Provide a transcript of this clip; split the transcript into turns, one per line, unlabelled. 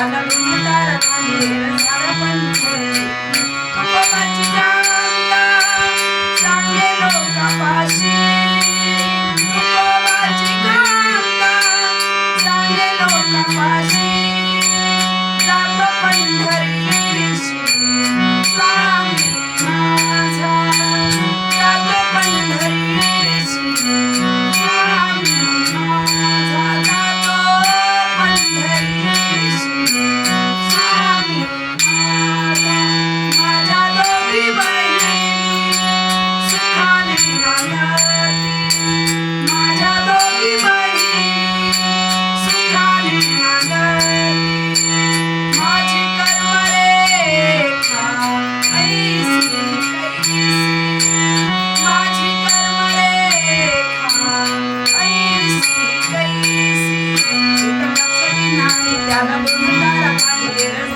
त्याला गुणतार बांधेल झाड पंढरी तुकोबाची कांता सांगे लोकापाशी तुकोबाची कांता सांगे लोकापाशी जातो पंढरीशी स्वामी माझा जातो पंढरीशी स्वामी माझा जातो पंढरीशी स्वामी माझा माझ्या दोघी बहिणी सुखाने नांदती माझ्या दोघी बहिणी सुखाने नांदती माझी कर्मरेखा ऐसी कैसी माझी कर्मरेखा ऐसी कैसी नाही त्याला गुणतारा बांधेल